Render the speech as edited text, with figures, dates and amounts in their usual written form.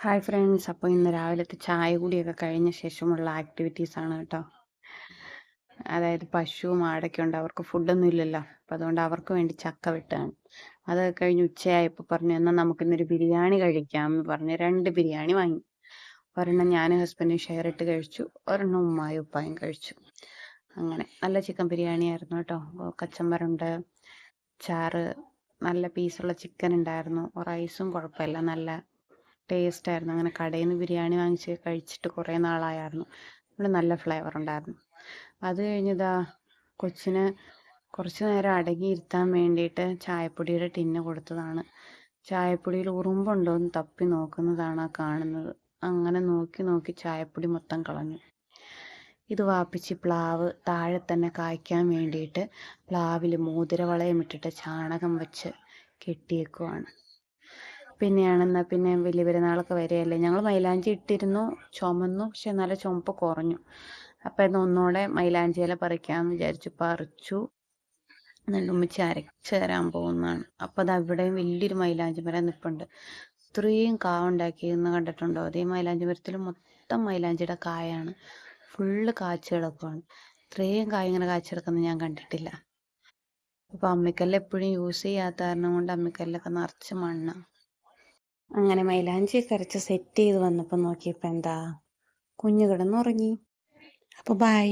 Hi friends. അപ്പോൾ ഇന്ന് രാവിലത്തെ ചായ കുടിയൊക്കെ കഴിഞ്ഞ ശേഷമുള്ള ആക്ടിവിറ്റീസാണ് കേട്ടോ. അതായത് പശുവും ആടൊക്കെ ഉണ്ട്, അവർക്ക് ഫുഡൊന്നും ഇല്ലല്ലോ. അപ്പോൾ അതുകൊണ്ട് അവർക്ക് വേണ്ടി ചക്ക വെട്ടുകയാണ്. അത് കഴിഞ്ഞ് ഉച്ചയായപ്പോൾ പറഞ്ഞു, എന്നാൽ നമുക്കിന്നൊരു ബിരിയാണി കഴിക്കാമെന്ന് പറഞ്ഞ് 2 ബിരിയാണി വാങ്ങി. ഒരെണ്ണം ഞാനും ഹസ്ബൻഡും ഷെയർ ഇട്ട് കഴിച്ചു, ഒരെണ്ണം ഉമ്മായും ഉപ്പായും കഴിച്ചു. അങ്ങനെ നല്ല ചിക്കൻ ബിരിയാണി ആയിരുന്നു കേട്ടോ. കച്ചമ്പറുണ്ട്, ചാറ്, നല്ല പീസുള്ള ചിക്കൻ ഉണ്ടായിരുന്നു, റൈസും കുഴപ്പമില്ല, നല്ല ടേസ്റ്റ് ആയിരുന്നു. അങ്ങനെ കടയിൽ നിന്ന് ബിരിയാണി വാങ്ങിച്ച് കഴിച്ചിട്ട് കുറേ നാളായിരുന്നു. ഇവിടെ നല്ല ഫ്ലേവർ ഉണ്ടായിരുന്നു. അത് കഴിഞ്ഞതാ കൊച്ചിന് കുറച്ച് നേരം അടങ്ങിയിരുത്താൻ വേണ്ടിയിട്ട് ചായപ്പൊടിയുടെ ടിന്ന് കൊടുത്തതാണ്. ചായപ്പൊടിയിൽ ഉറുമ്പുണ്ടോ എന്ന് തപ്പി നോക്കുന്നതാണ് ആ കാണുന്നത്. അങ്ങനെ നോക്കി നോക്കി ചായപ്പൊടി മൊത്തം കളഞ്ഞു. ഇത് വാപ്പിച്ച് പ്ലാവ് താഴെ തന്നെ കായ്ക്കാൻ വേണ്ടിയിട്ട് പ്ലാവിൽ മോതിരവളയം ഇട്ടിട്ട് ചാണകം വെച്ച് കെട്ടിയേക്കുവാണ്. പിന്നെയാണെന്നാൽ പിന്നെ വലിയ പെരുന്നാളൊക്കെ വരികയല്ലേ, ഞങ്ങൾ മൈലാഞ്ചി ഇട്ടിരുന്നു, ചുമന്നു, പക്ഷെ എന്നാലും ചുമപ്പ് കുറഞ്ഞു. അപ്പം ഇന്ന് ഒന്നുകൂടെ മൈലാഞ്ചി ഇല പറിക്കാമെന്ന് വിചാരിച്ചു. പറിച്ചു. എന്നിട്ട് ഉമ്മച്ചി അരച്ച് തരാൻ പോകുന്നതാണ്. അപ്പോൾ അത് അവിടെയും വലിയൊരു മൈലാഞ്ചി മരം നിൽപ്പുണ്ട്. ഇത്രയും കാ ഉണ്ടാക്കിയെന്ന് കണ്ടിട്ടുണ്ടോ? അതേ മൈലാഞ്ചി മരത്തിൽ മൊത്തം മൈലാഞ്ചിയുടെ കായാണ്, ഫുള്ള് കാച്ച് കിടക്കുവാണ്. ഇത്രയും കായ ഇങ്ങനെ കാച്ച് കിടക്കുന്നത് ഞാൻ കണ്ടിട്ടില്ല. അപ്പോൾ അമ്മിക്കല്ല് എപ്പോഴും യൂസ് ചെയ്യാത്ത കാരണം കൊണ്ട് അമ്മിക്കല്ലൊക്കെ നിറച്ച് മണ്ണാണ്. അങ്ങനെ മൈലാഞ്ചിയൊക്കെ അരച്ച് സെറ്റ് ചെയ്ത് വന്നപ്പോൾ നോക്കിയപ്പോൾ എന്താ, കുഞ്ഞ് കിടന്നുറങ്ങി. അപ്പോൾ ബൈ.